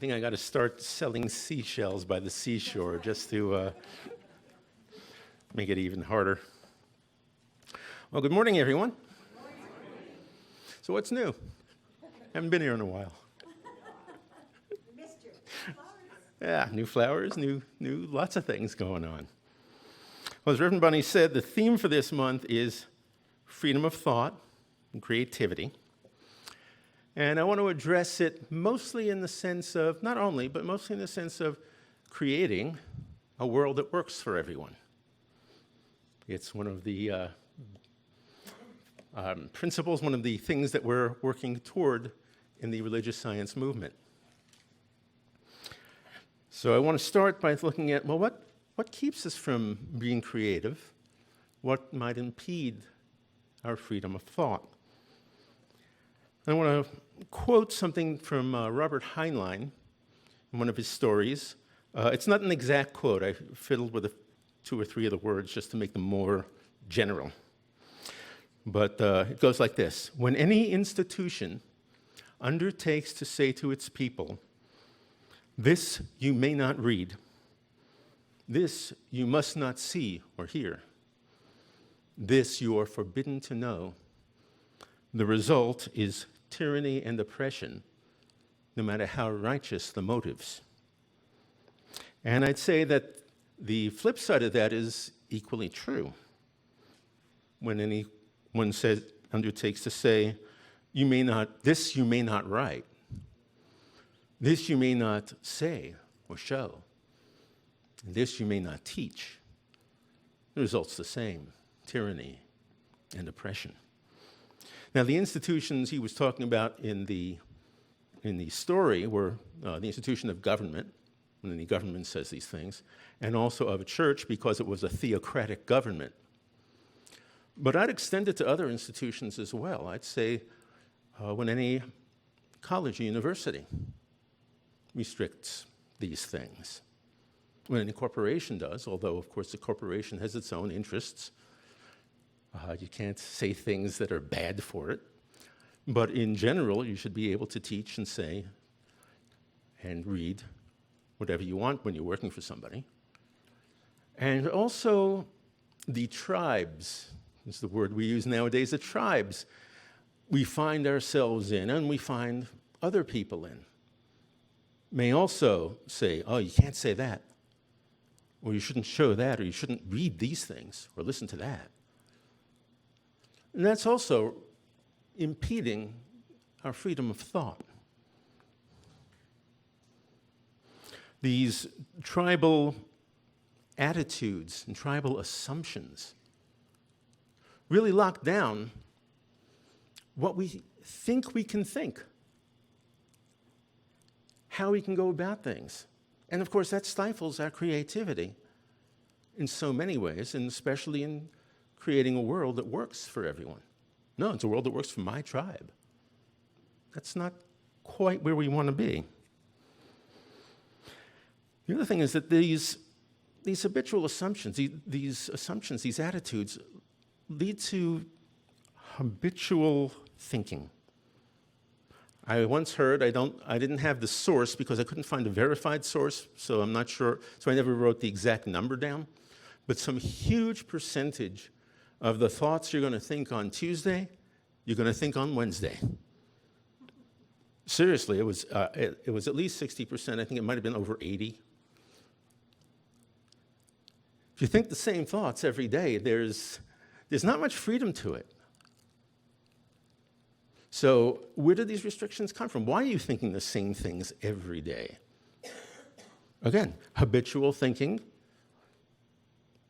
think I got to start selling seashells by the seashore just to make it even harder. Well, good morning, everyone. Good morning. So what's new? Haven't been here in a while. Missed you. Flowers. Yeah, new flowers, new, lots of things going on. Well, as Reverend Bunny said, the theme for this month is freedom of thought and creativity. And I want to address it mostly in the sense of, not only, but mostly in the sense of creating a world that works for everyone. It's one of the principles, one of the things that we're working toward in the religious science movement. So I want to start by looking at, well, what keeps us from being creative? What might impede our freedom of thought? I want to quote something from Robert Heinlein in one of his stories. It's not an exact quote. I fiddled with two or three of the words just to make them more general. But it goes like this. When any institution undertakes to say to its people, "This you may not read. This you must not see or hear. This you are forbidden to know," the result is tyranny and oppression, no matter how righteous the motives. And I'd say that the flip side of that is equally true. When anyone undertakes to say, this you may not write, this you may not say or show, this you may not teach, the result's the same, tyranny and oppression. Now, the institutions he was talking about in the story were the institution of government, when the government says these things, and also of a church because it was a theocratic government. But I'd extend it to other institutions as well. I'd say when any college or university restricts these things, when any corporation does, although, of course, the corporation has its own interests. You can't say things that are bad for it. But in general, you should be able to teach and say and read whatever you want when you're working for somebody. And also, the tribes is the word we use nowadays, the tribes we find ourselves in and we find other people in may also say, oh, you can't say that, or you shouldn't show that, or you shouldn't read these things, or listen to that. And that's also impeding our freedom of thought. These tribal attitudes and tribal assumptions really lock down what we think we can think, how we can go about things. And of course, that stifles our creativity in so many ways, and especially in creating a world that works for everyone. No, it's a world that works for my tribe. That's not quite where we want to be. The other thing is that these habitual assumptions, these attitudes, lead to habitual thinking. I once heard, I didn't have the source because I couldn't find a verified source, so I'm not sure, so I never wrote the exact number down, but some huge percentage of the thoughts you're going to think on Tuesday, you're going to think on Wednesday. Seriously, it was at least 60%. I think it might have been over 80. If you think the same thoughts every day, there's not much freedom to it. So where do these restrictions come from? Why are you thinking the same things every day? Again, habitual thinking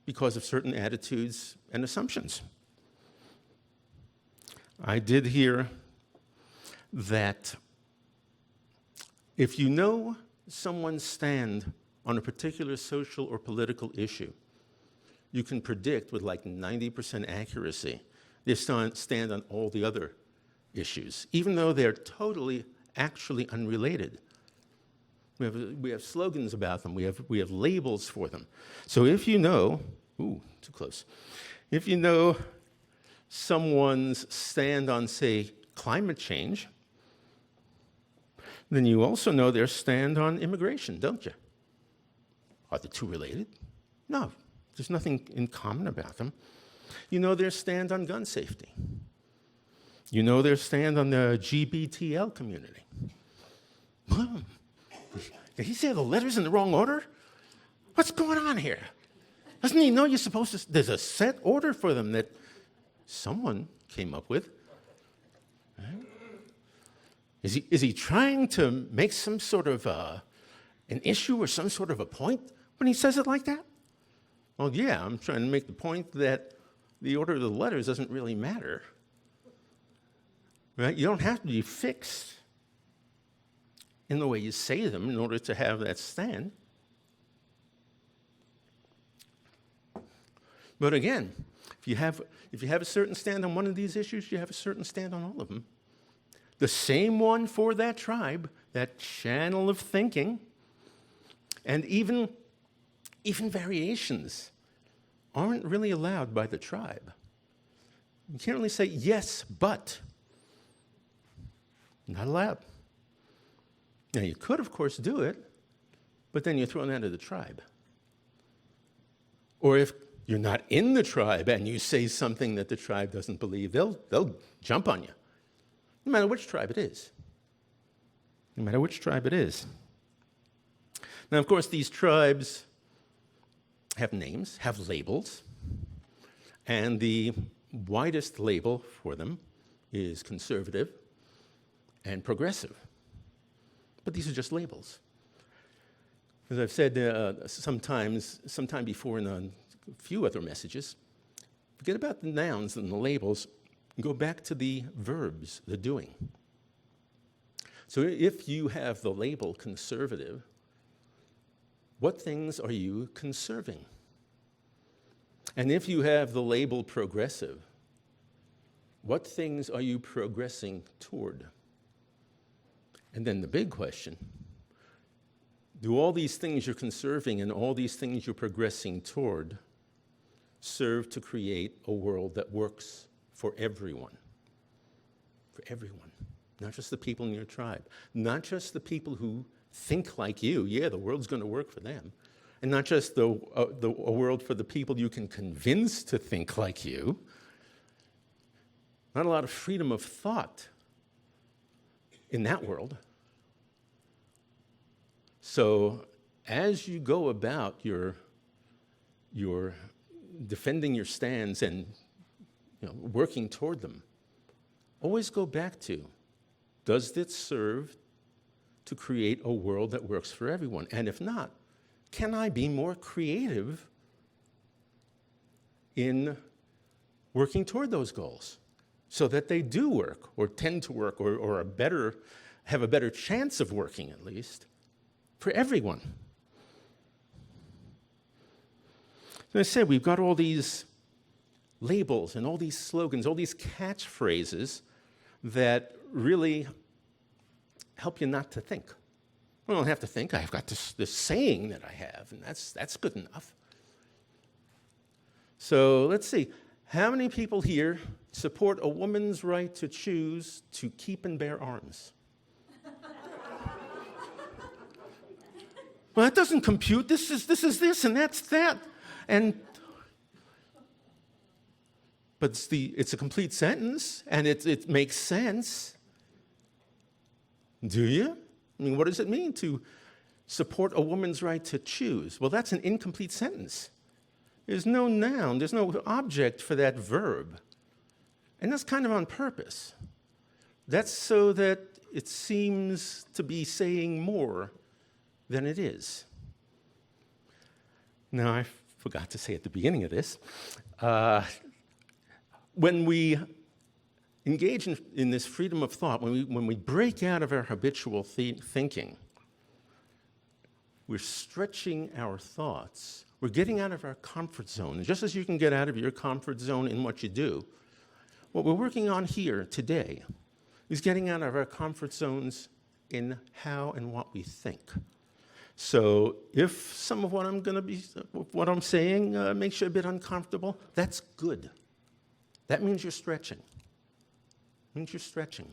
because of certain attitudes and assumptions. I did hear that if you know someone's stand on a particular social or political issue, you can predict with like 90% accuracy their stand on all the other issues, even though they're totally actually unrelated. We have slogans about them. We have labels for them. So if you know, too close. If you know someone's stand on, say, climate change, Then you also know their stand on immigration, don't you? Are the two related? No, there's nothing in common about them. You know their stand on gun safety. You know their stand on the GBTL community. Mom, did he say the letters in the wrong order? What's going on here? Doesn't he know you're supposed to? There's a set order for them that someone came up with. Right? Is he trying to make some sort of an issue or some sort of a point when he says it like that? Well, yeah, I'm trying to make the point that the order of the letters doesn't really matter. Right? You don't have to be fixed in the way you say them in order to have that stand. But again, if you have a certain stand on one of these issues, you have a certain stand on all of them. The same one for that tribe, that channel of thinking, and even variations aren't really allowed by the tribe. You can't really say yes, but. Not allowed. Now, you could, of course, do it, but then you're thrown out of the tribe. Or if you're not in the tribe and you say something that the tribe doesn't believe, they'll jump on you, no matter which tribe it is. No matter which tribe it is. Now, of course, these tribes have names, have labels, and the widest label for them is conservative and progressive. But these are just labels. As I've said sometime before in a few other messages, forget about the nouns and the labels, and go back to the verbs, the doing. So if you have the label conservative, what things are you conserving? And if you have the label progressive, what things are you progressing toward? And then the big question, do all these things you're conserving and all these things you're progressing toward serve to create a world that works for everyone? For everyone, not just the people in your tribe, not just the people who think like you. Yeah, the world's going to work for them. And not just a world for the people you can convince to think like you. Not a lot of freedom of thought in that world. So as you go about your defending your stands and working toward them, always go back to, does this serve to create a world that works for everyone? And if not, can I be more creative in working toward those goals so that they do work or tend to work or have a better chance of working at least for everyone? As I said, we've got all these labels and all these slogans, all these catchphrases that really help you not to think. I don't have to think. I've got this saying that I have, and that's good enough. So let's see. How many people here support a woman's right to choose to keep and bear arms? Well, that doesn't compute. This is this, and that's that. But it's a complete sentence, and it makes sense. Do you? I mean, what does it mean to support a woman's right to choose? Well, that's an incomplete sentence. There's no noun, there's no object for that verb. And that's kind of on purpose. That's so that it seems to be saying more than it is. Now, I forgot to say at the beginning of this, when we engage in this freedom of thought, when we break out of our habitual thinking, we're stretching our thoughts. We're getting out of our comfort zone. And just as you can get out of your comfort zone in what you do, what we're working on here today is getting out of our comfort zones in how and what we think. So if some of what I'm saying makes you a bit uncomfortable, that's good. That means you're stretching. It means you're stretching.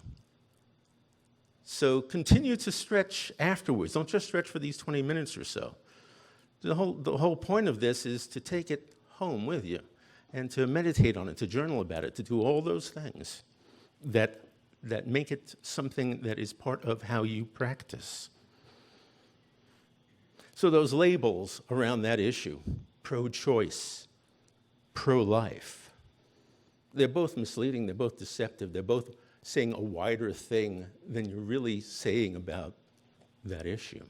So continue to stretch afterwards. Don't just stretch for these 20 minutes or so. The whole point of this is to take it home with you and to meditate on it, to journal about it, to do all those things that make it something that is part of how you practice. So those labels around that issue, pro-choice, pro-life, they're both misleading, they're both deceptive, they're both saying a wider thing than you're really saying about that issue.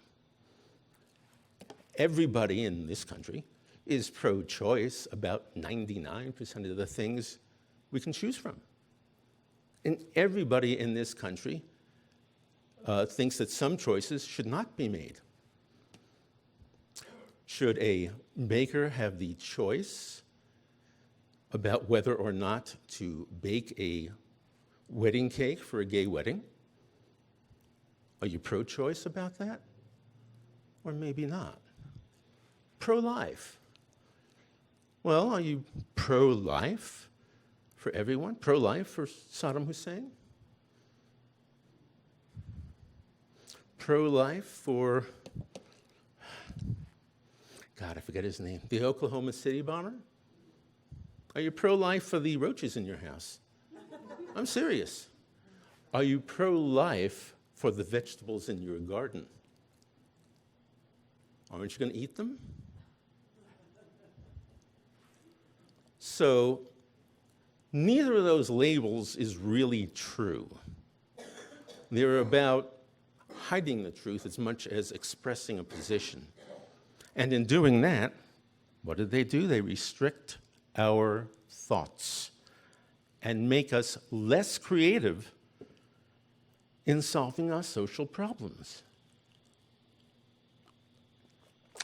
Everybody in this country is pro-choice about 99% of the things we can choose from. And everybody in this country thinks that some choices should not be made. Should a baker have the choice about whether or not to bake a wedding cake for a gay wedding? Are you pro-choice about that? Or maybe not. Pro-life. Well, are you pro-life for everyone? Pro-life for Saddam Hussein? Pro-life for, God, I forget his name, the Oklahoma City bomber? Are you pro-life for the roaches in your house? I'm serious. Are you pro-life for the vegetables in your garden? Aren't you going to eat them? So neither of those labels is really true. They're about hiding the truth as much as expressing a position. And in doing that, what do? They restrict our thoughts and make us less creative in solving our social problems.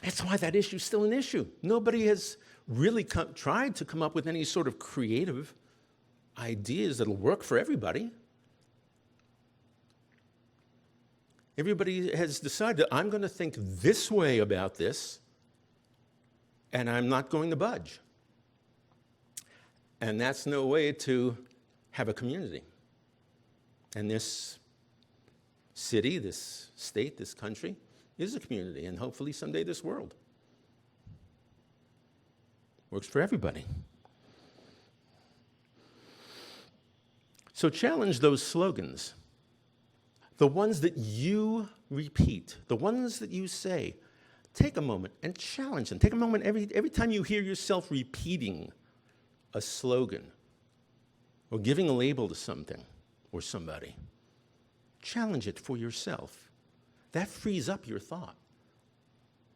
That's why that issue is still an issue. Nobody has really tried to come up with any sort of creative ideas that'll work for everybody. Everybody has decided, I'm going to think this way about this, and I'm not going to budge. And that's no way to have a community. And this city, this state, this country is a community, and hopefully someday this world. Works for everybody. So challenge those slogans. The ones that you repeat, the ones that you say. Take a moment and challenge them. Take a moment every time you hear yourself repeating a slogan or giving a label to something or somebody. Challenge it for yourself. That frees up your thought.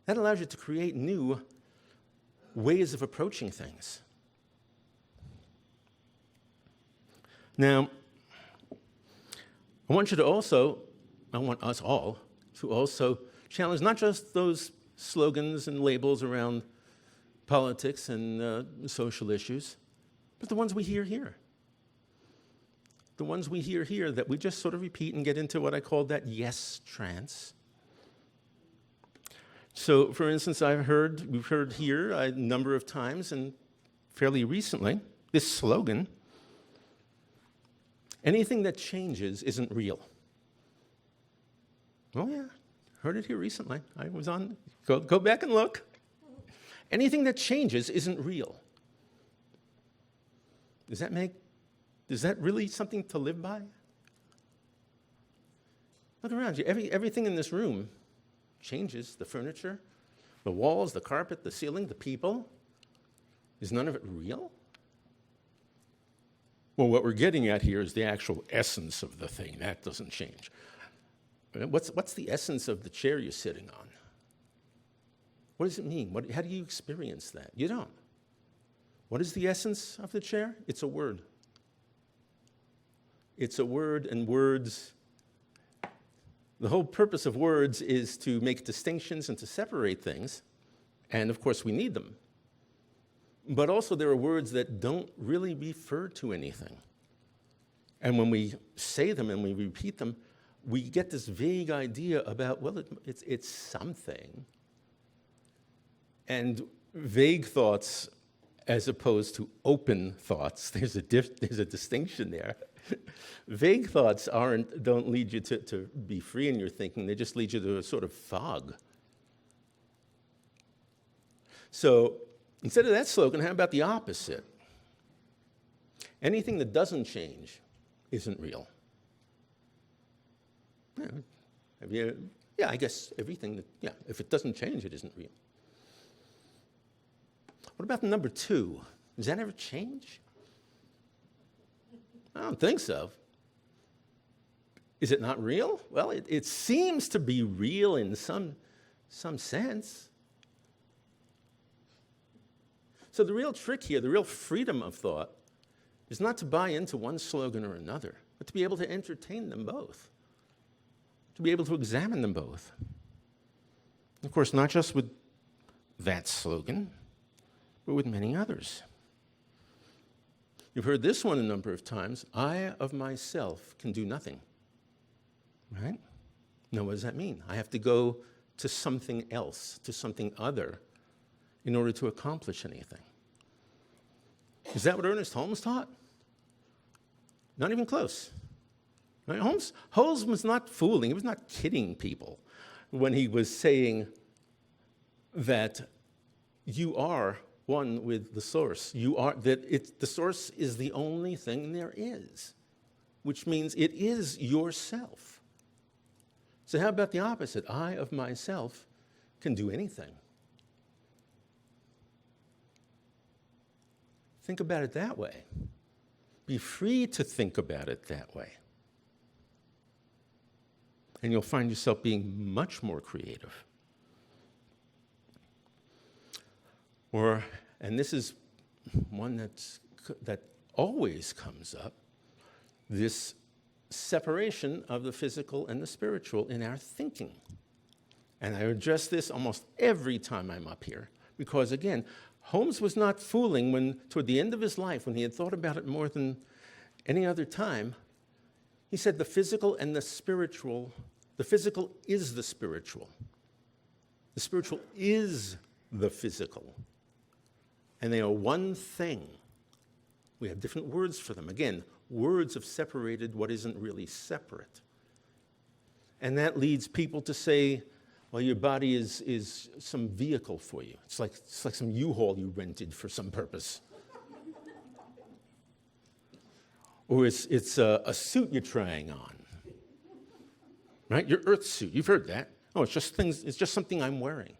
That allows you to create new ways of approaching things. Now, I want us all to also challenge not just those slogans and labels around politics and social issues, but the ones we hear here. The ones we hear here that we just sort of repeat and get into what I call that yes trance. So, for instance, we've heard here a number of times and fairly recently, this slogan, anything that changes isn't real. Oh yeah, heard it here recently. I was on, go back and look. Anything that changes isn't real. Is that really something to live by? Look around you, everything in this room changes. The furniture, the walls, the carpet, the ceiling, the people. Is none of it real? Well, what we're getting at here is the actual essence of the thing. That doesn't change. What's the essence of the chair you're sitting on? What does it mean? How do you experience that? You don't. What is the essence of the chair? It's a word. It's a word, and words, the whole purpose of words is to make distinctions and to separate things, and of course we need them. But also there are words that don't really refer to anything. And when we say them and we repeat them, we get this vague idea about, well, it's something. And vague thoughts as opposed to open thoughts, there's a distinction there. Vague thoughts don't lead you to be free in your thinking. They just lead you to a sort of fog. So instead of that slogan, how about the opposite? Anything that doesn't change isn't real. I guess everything if it doesn't change, it isn't real. What about the number 2? Does that ever change? I don't think so. Is it not real? Well, it seems to be real in some sense. So the real trick here, the real freedom of thought, is not to buy into one slogan or another, but to be able to entertain them both, to be able to examine them both. Of course, not just with that slogan, but with many others. You've heard this one a number of times: I of myself can do nothing. Right? Now, what does that mean? I have to go to something else, to something other, in order to accomplish anything. Is that what Ernest Holmes taught? Not even close. Right? Holmes was not fooling, he was not kidding people when he was saying that you are one with the source. The source is the only thing there is, which means it is yourself. So how about the opposite? I of myself can do anything. Think about it that way. Be free to think about it that way. And you'll find yourself being much more creative. And this is one that always comes up, this separation of the physical and the spiritual in our thinking. And I address this almost every time I'm up here, because again, Holmes was not fooling when, toward the end of his life, when he had thought about it more than any other time, he said the physical and the spiritual, the physical is the spiritual. The spiritual is the physical. And they are one thing. We have different words for them. Again, words have separated what isn't really separate. And that leads people to say, well, your body is some vehicle for you. It's like some U-Haul you rented for some purpose. Or it's a suit you're trying on. Right? Your earth suit. You've heard that. Oh, it's just something I'm wearing.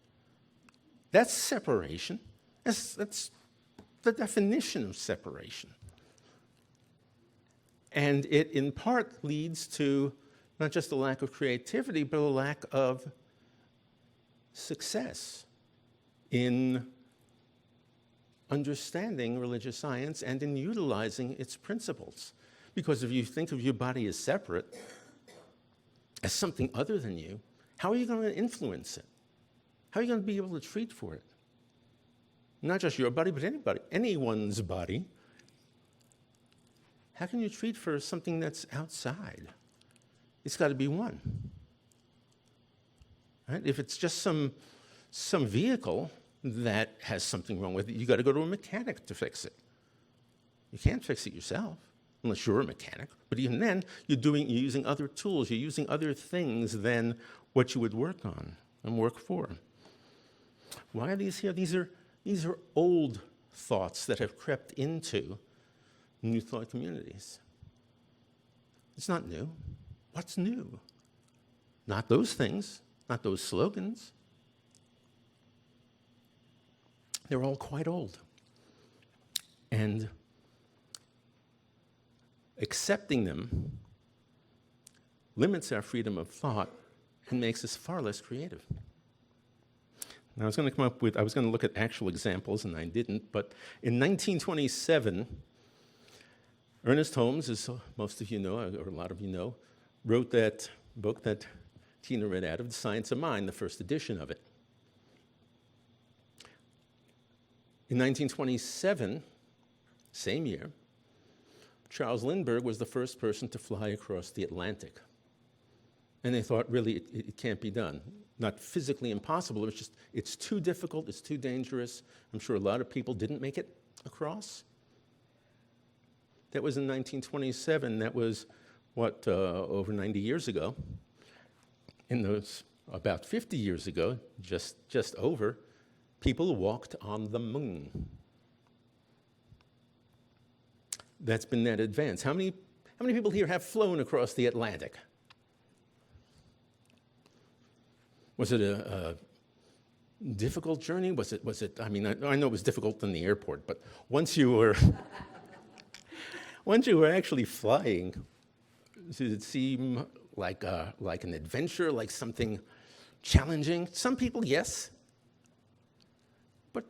That's separation. That's the definition of separation. And it, in part, leads to not just a lack of creativity, but a lack of success in understanding religious science and in utilizing its principles. Because if you think of your body as separate, as something other than you, how are you going to influence it? How are you going to be able to treat for it? Not just your body, but anyone's body. How can you treat for something that's outside? It's got to be one. Right? If it's just some vehicle that has something wrong with it, you got to go to a mechanic to fix it. You can't fix it yourself, unless you're a mechanic. But even then, you're using other tools. You're using other things than what you would work on and work for. Why are these here? These are old thoughts that have crept into New Thought communities. It's not new. What's new? Not those things, not those slogans. They're all quite old. And accepting them limits our freedom of thought and makes us far less creative. Now, I was going to look at actual examples, and I didn't, but in 1927, Ernest Holmes, as most of you know, or a lot of you know, wrote that book that Tina read out of, The Science of Mind, the first edition of it. In 1927, same year, Charles Lindbergh was the first person to fly across the Atlantic. And they thought, really, it can't be done. Not physically impossible, it's too difficult, it's too dangerous. I'm sure a lot of people didn't make it across. That was in 1927. That was, over 90 years ago. In those, about 50 years ago, just over, people walked on the moon. That's been that advanced. How many people here have flown across the Atlantic? Was it a difficult journey? Was it, I mean, I know it was difficult in the airport, but once you were, once you were actually flying, did it seem like an adventure, like something challenging? Some people, yes. But,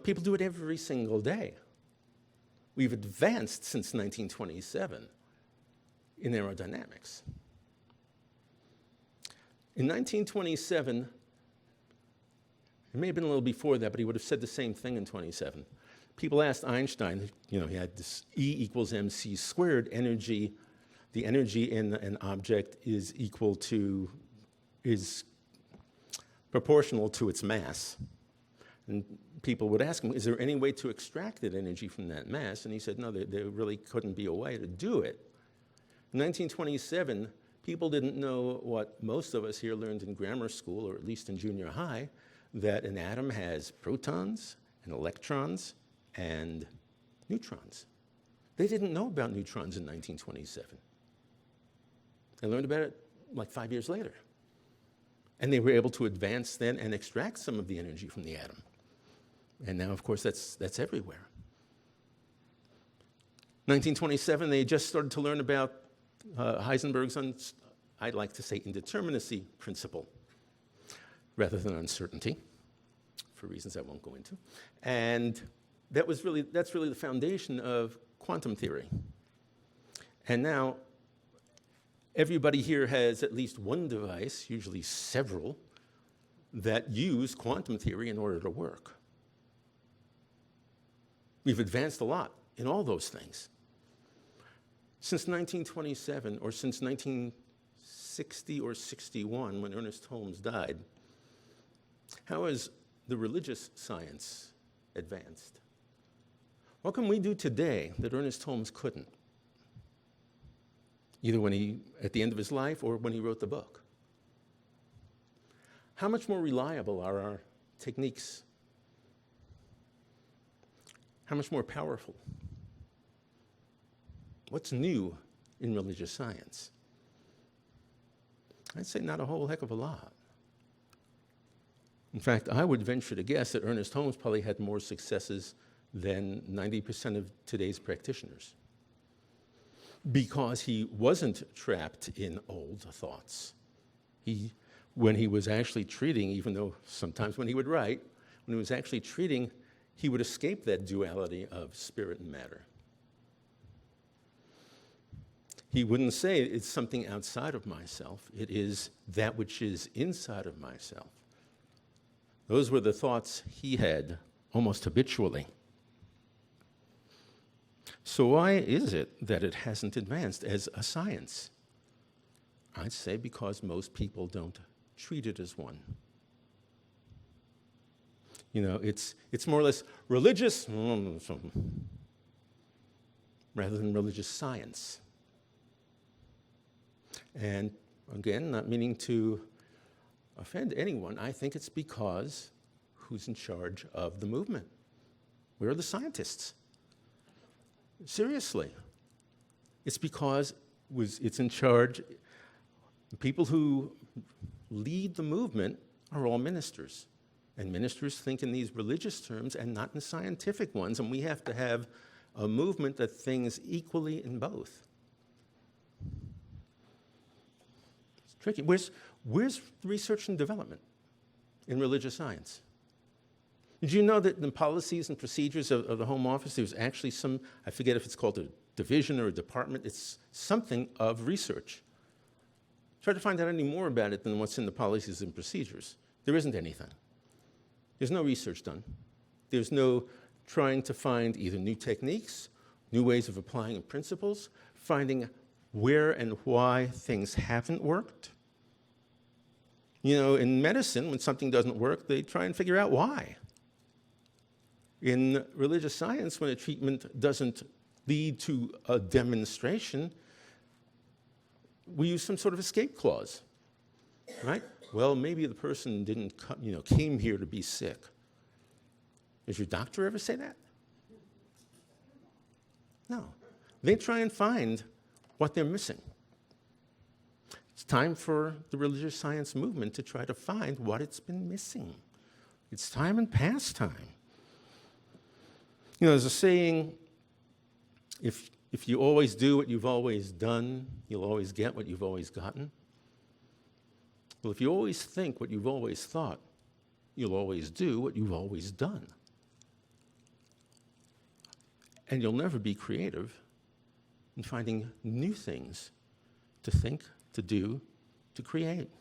people do it every single day. We've advanced since 1927 in aerodynamics. In 1927, it may have been a little before that, but he would have said the same thing in 27. People asked Einstein, he had this E equals mc squared energy. The energy in an object is proportional to its mass. And people would ask him, is there any way to extract that energy from that mass? And he said, no, there really couldn't be a way to do it. In 1927, people didn't know what most of us here learned in grammar school, or at least in junior high, that an atom has protons and electrons and neutrons. They didn't know about neutrons in 1927. They learned about it like 5 years later. And they were able to advance then and extract some of the energy from the atom. And now, of course, that's everywhere. 1927, they just started to learn about Heisenberg's, I'd like to say, indeterminacy principle, rather than uncertainty, for reasons I won't go into. And that's really the foundation of quantum theory. And now, everybody here has at least one device, usually several, that use quantum theory in order to work. We've advanced a lot in all those things. Since 1927, or since 1960 or 61, when Ernest Holmes died, how has the religious science advanced? What can we do today that Ernest Holmes couldn't? Either at the end of his life or when he wrote the book. How much more reliable are our techniques? How much more powerful? What's new in religious science? I'd say not a whole heck of a lot. In fact, I would venture to guess that Ernest Holmes probably had more successes than 90% of today's practitioners, because he wasn't trapped in old thoughts. When he was actually treating, even though sometimes when he would write, when he was actually treating, he would escape that duality of spirit and matter. He wouldn't say it's something outside of myself. It is that which is inside of myself. Those were the thoughts he had almost habitually. So why is it that it hasn't advanced as a science? I'd say because most people don't treat it as one. It's more or less religious rather than religious science. And again, not meaning to offend anyone, I think it's because who's in charge of the movement? Where are the scientists? Seriously. It's because it's in charge. The people who lead the movement are all ministers. And ministers think in these religious terms and not in scientific ones, and we have to have a movement that thinks equally in both. It's tricky. Where's research and development in religious science? Did you know that in the policies and procedures of the Home Office, there's actually some, I forget if it's called a division or a department, it's something of research. Try to find out any more about it than what's in the policies and procedures. There isn't anything. There's no research done. There's no trying to find either new techniques, new ways of applying principles, finding where and why things haven't worked. In medicine, when something doesn't work, they try and figure out why. In religious science, when a treatment doesn't lead to a demonstration, we use some sort of escape clause, right? Well, maybe the person didn't come, came here to be sick. Does your doctor ever say that? No. They try and find what they're missing. It's time for the religious science movement to try to find what it's been missing. It's time and past time. There's a saying, if you always do what you've always done, you'll always get what you've always gotten. Well, if you always think what you've always thought, you'll always do what you've always done. And you'll never be creative in finding new things to think, to do, to create.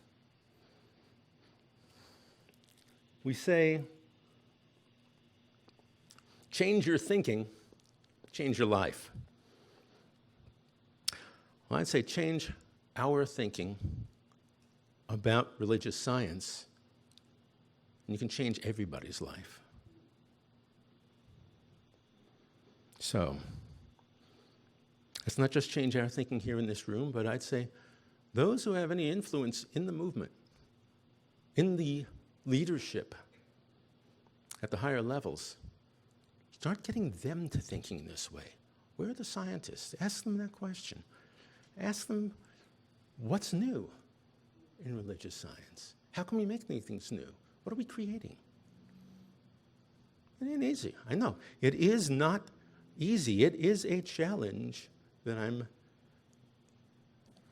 We say, change your thinking, change your life. Well, I'd say change our thinking about religious science, and you can change everybody's life. So, let's not just change our thinking here in this room, but I'd say those who have any influence in the movement, in the leadership at the higher levels, start getting them to thinking this way. Where are the scientists? Ask them that question. Ask them, what's new in religious science? How can we make things new? What are we creating? It ain't easy. I know. It is not easy. It is a challenge that I'm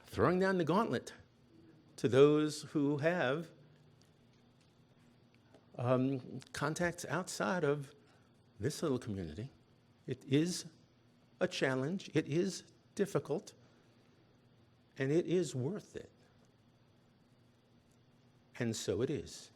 throwing down the gauntlet to those who have contacts outside of this little community. It is a challenge. It is difficult. And it is worth it. And so it is.